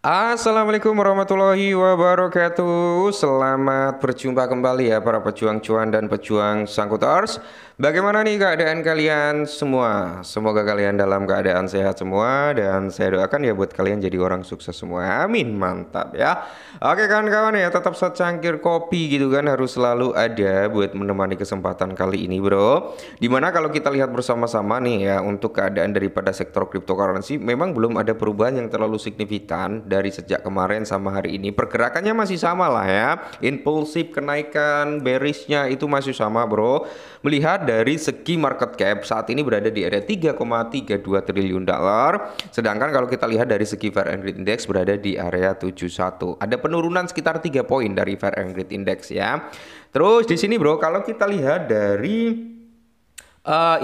Assalamualaikum warahmatullahi wabarakatuh. Selamat berjumpa kembali ya para pejuang cuan dan pejuang sangkuters. Bagaimana nih keadaan kalian semua? Semoga kalian dalam keadaan sehat semua dan saya doakan ya buat kalian jadi orang sukses semua. Amin, mantap ya. Oke kawan-kawan ya, tetap secangkir kopi gitu kan harus selalu ada buat menemani kesempatan kali ini, bro. Dimana kalau kita lihat bersama-sama nih ya, untuk keadaan daripada sektor cryptocurrency memang belum ada perubahan yang terlalu signifikan dari sejak kemarin sama hari ini. Pergerakannya masih sama lah ya, impulsif kenaikan bearishnya itu masih sama, bro. Melihat dari segi market cap saat ini berada di area 3,32 triliun dolar, sedangkan kalau kita lihat dari segi Fair and Greed Index berada di area 71. Ada penurunan sekitar 3 poin dari Fair and Greed Index ya. Terus di sini, bro, kalau kita lihat dari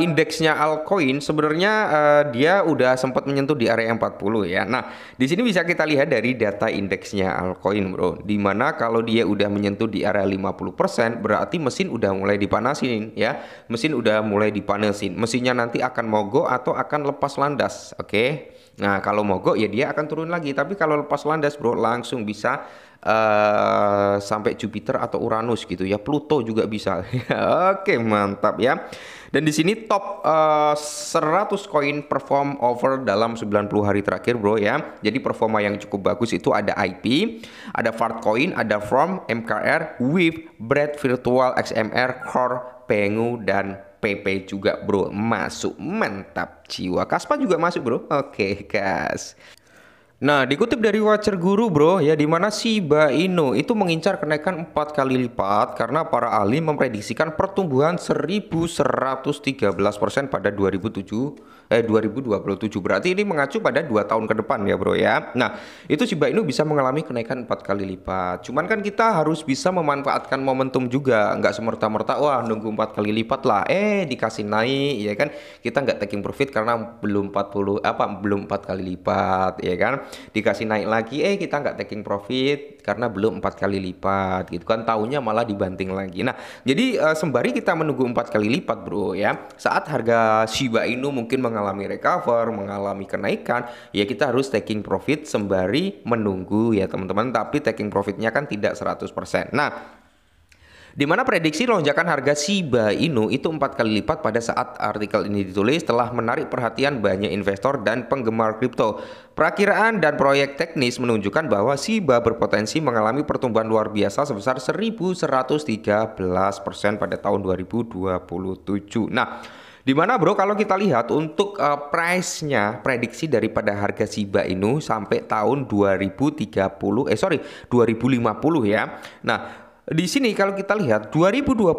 indeksnya altcoin sebenarnya dia udah sempat menyentuh di area 40 ya. Nah, di sini bisa kita lihat dari data indeksnya altcoin, bro. Dimana kalau dia udah menyentuh di area 50%, berarti mesin udah mulai dipanasin ya. Mesin udah mulai dipanasin. Mesinnya nanti akan mogok atau akan lepas landas, oke? Nah, kalau mogok ya dia akan turun lagi. Tapi kalau lepas landas, bro, langsung bisa sampai Jupiter atau Uranus gitu ya. Pluto juga bisa. Oke, mantap ya. Dan di sini top 100 koin perform over dalam 90 hari terakhir, bro ya. Jadi performa yang cukup bagus itu ada IP, ada Fartcoin, ada From, MKR, WIF, Bread Virtual, XMR, Core, Pengu, dan PP juga, bro. Masuk, mantap jiwa. Kaspa juga masuk, bro. Oke, gas. Nah, dikutip dari Watcher Guru, bro, ya, di mana Shiba Inu itu mengincar kenaikan 4 kali lipat karena para ahli memprediksikan pertumbuhan 1113% pada 2027. Berarti ini mengacu pada 2 tahun ke depan ya, bro ya. Nah, itu Shiba Inu bisa mengalami kenaikan 4 kali lipat. Cuman kan kita harus bisa memanfaatkan momentum juga, nggak semerta-merta wah nunggu 4 kali lipat lah, dikasih naik ya kan. Kita nggak taking profit karena belum 4 kali lipat ya kan. Dikasih naik lagi kita nggak taking profit karena belum 4 kali lipat gitu kan, tahunya malah dibanting lagi. Nah, jadi sembari kita menunggu 4 kali lipat, bro ya, saat harga Shiba Inu mungkin mengalami recover, mengalami kenaikan, ya kita harus taking profit sembari menunggu ya teman-teman. Tapi taking profitnya kan tidak 100%. Nah, di mana prediksi lonjakan harga Shiba Inu itu 4 kali lipat pada saat artikel ini ditulis telah menarik perhatian banyak investor dan penggemar kripto. Perakiraan dan proyek teknis menunjukkan bahwa Shiba berpotensi mengalami pertumbuhan luar biasa sebesar 1113% pada tahun 2027. Nah, di mana, bro, kalau kita lihat untuk price-nya, prediksi daripada harga Shiba Inu sampai tahun 2050 ya. Nah, di sini kalau kita lihat 2025,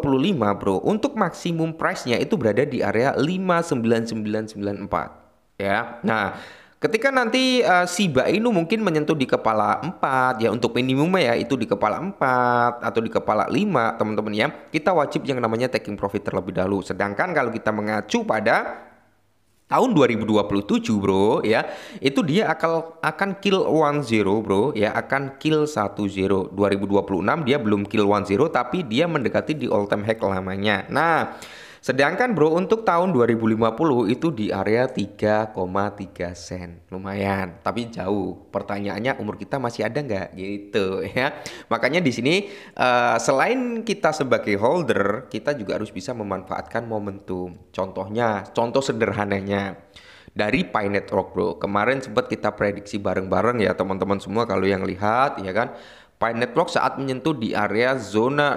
bro, untuk maksimum price-nya itu berada di area 59994 ya. Nah, ketika nanti Shiba Inu mungkin menyentuh di kepala 4 ya, untuk minimumnya ya itu di kepala 4 atau di kepala 5, teman-teman ya. Kita wajib yang namanya taking profit terlebih dahulu. Sedangkan kalau kita mengacu pada tahun 2027, bro ya, itu dia akan kill 10, bro ya, akan kill 10. 2026 dia belum kill 10 tapi dia mendekati di all time high lamanya. Nah, sedangkan, bro, untuk tahun 2050 itu di area 3,3 sen. Lumayan, tapi jauh. Pertanyaannya umur kita masih ada nggak gitu ya. Makanya di sini selain kita sebagai holder, kita juga harus bisa memanfaatkan momentum. Contoh sederhananya dari Pi Network, bro. Kemarin sempat kita prediksi bareng-bareng ya teman-teman semua kalau yang lihat ya kan. Pi Network saat menyentuh di area zona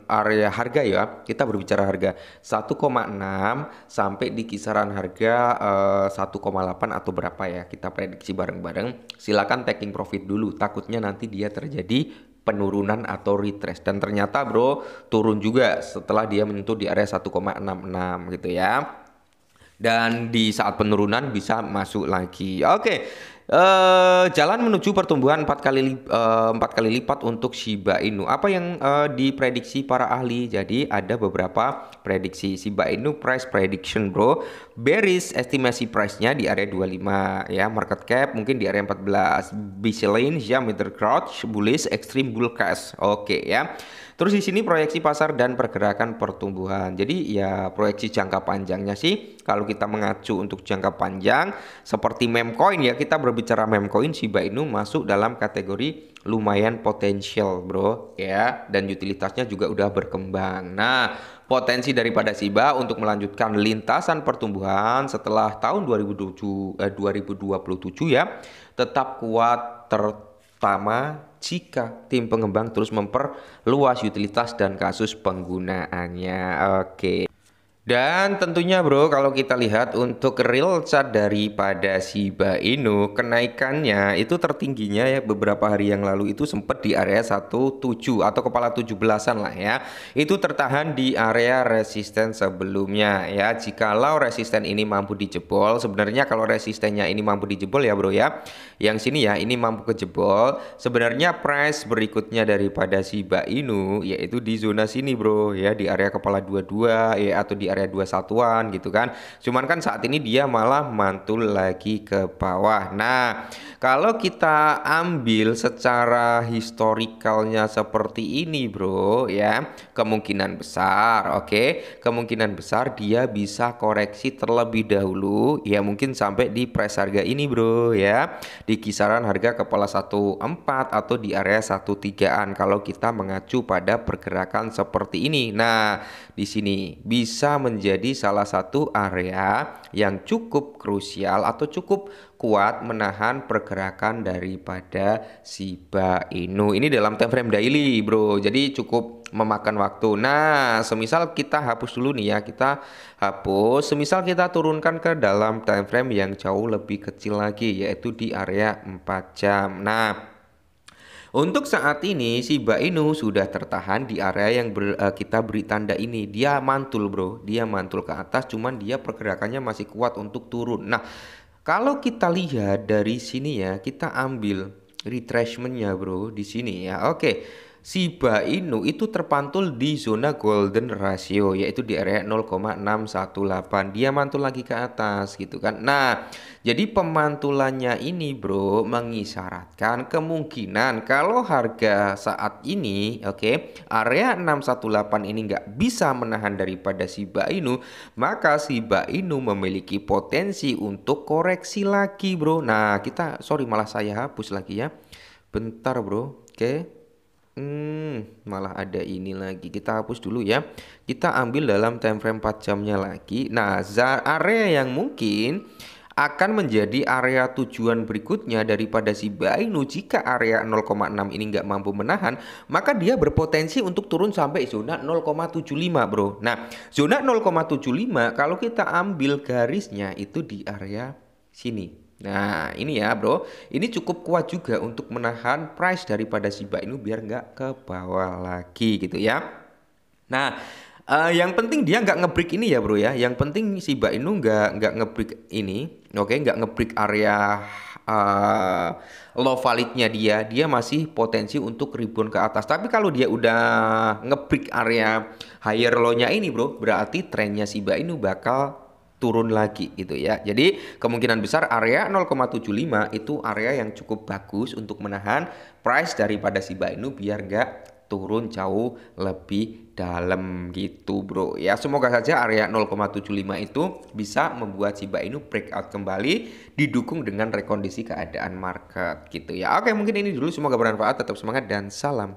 area harga ya, kita berbicara harga 1,6 sampai di kisaran harga 1,8 atau berapa ya, kita prediksi bareng-bareng. Silakan taking profit dulu, takutnya nanti dia terjadi penurunan atau retrace, dan ternyata, bro, turun juga setelah dia menyentuh di area 1,66 gitu ya. Dan di saat penurunan bisa masuk lagi. Oke. Jalan menuju pertumbuhan 4 kali lipat untuk Shiba Inu. Apa yang diprediksi para ahli? Jadi ada beberapa prediksi Shiba Inu price prediction, bro. Bearish estimasi price-nya di area 25 ya, market cap mungkin di area 14. Baseline ya, middle crouch, bullish, extreme bull case. Oke ya. Terus di sini proyeksi pasar dan pergerakan pertumbuhan. Jadi ya proyeksi jangka panjangnya sih kalau kita mengacu untuk jangka panjang seperti meme coin ya, kita berbicara meme coin, Shiba Inu masuk dalam kategori lumayan potensial bro ya, dan utilitasnya juga udah berkembang. Nah, potensi daripada Shiba untuk melanjutkan lintasan pertumbuhan setelah tahun 2027 ya tetap kuat, terutama jika tim pengembang terus memperluas utilitas dan kasus penggunaannya. Oke. Dan tentunya bro, kalau kita lihat untuk real chart daripada Shiba Inu, kenaikannya itu tertingginya ya beberapa hari yang lalu itu sempat di area 17 atau kepala 17-an lah ya. Itu tertahan di area resisten sebelumnya ya. Jikalau resisten ini mampu dijebol, sebenarnya kalau resistennya ini mampu dijebol ya bro ya, yang sini ya ini mampu kejebol, sebenarnya price berikutnya daripada Shiba Inu yaitu di zona sini bro ya, di area kepala 22 ya, atau di area 21-an gitu kan. Cuman kan saat ini dia malah mantul lagi ke bawah. Nah, kalau kita ambil secara historikalnya seperti ini bro ya, kemungkinan besar kemungkinan besar dia bisa koreksi terlebih dahulu ya, mungkin sampai di price harga ini bro ya, di kisaran harga kepala 14 atau di area 13-an kalau kita mengacu pada pergerakan seperti ini. Nah, di sini bisa menjadi salah satu area yang cukup krusial atau cukup kuat menahan pergerakan daripada Shiba Inu. Ini dalam time frame daily bro, jadi cukup memakan waktu. Nah, semisal kita hapus dulu nih ya, kita hapus, semisal kita turunkan ke dalam time frame yang jauh lebih kecil lagi, yaitu di area 4 jam. Nah, untuk saat ini Shiba Inu sudah tertahan di area yang kita beri tanda ini. Dia mantul bro, dia mantul ke atas, cuman dia pergerakannya masih kuat untuk turun. Nah, kalau kita lihat dari sini ya, kita ambil retracementnya bro di sini ya. Oke. Shiba Inu itu terpantul di zona golden ratio, yaitu di area 0,618. Dia mantul lagi ke atas gitu kan. Nah, jadi pemantulannya ini bro mengisyaratkan kemungkinan kalau harga saat ini area 618 ini nggak bisa menahan daripada Shiba Inu, maka Shiba Inu memiliki potensi untuk koreksi lagi bro. Nah, kita malah saya hapus lagi ya. Bentar bro. Malah ada ini lagi. Kita hapus dulu ya. Kita ambil dalam time frame 4 jamnya lagi. Nah, area yang mungkin akan menjadi area tujuan berikutnya daripada Shiba Inu jika area 0,6 ini nggak mampu menahan, maka dia berpotensi untuk turun sampai zona 0,75 bro. Nah, zona 0,75 kalau kita ambil garisnya itu di area sini. Nah, ini ya bro, ini cukup kuat juga untuk menahan price daripada Shiba Inu biar nggak ke bawah lagi gitu ya. Nah, yang penting dia nggak ngebreak ini ya bro ya. Yang penting Shiba Inu nggak ngebreak ini, nggak ngebreak area low validnya dia masih potensi untuk rebound ke atas. Tapi kalau dia udah ngebreak area higher low-nya ini bro, berarti trennya Shiba Inu bakal turun lagi gitu ya. Jadi kemungkinan besar area 0,75 itu area yang cukup bagus untuk menahan price daripada Shiba Inu biar nggak turun jauh lebih dalam gitu bro ya. Semoga saja area 0,75 itu bisa membuat Shiba Inu breakout kembali didukung dengan rekondisi keadaan market gitu ya. Oke, mungkin ini dulu, semoga bermanfaat, tetap semangat dan salam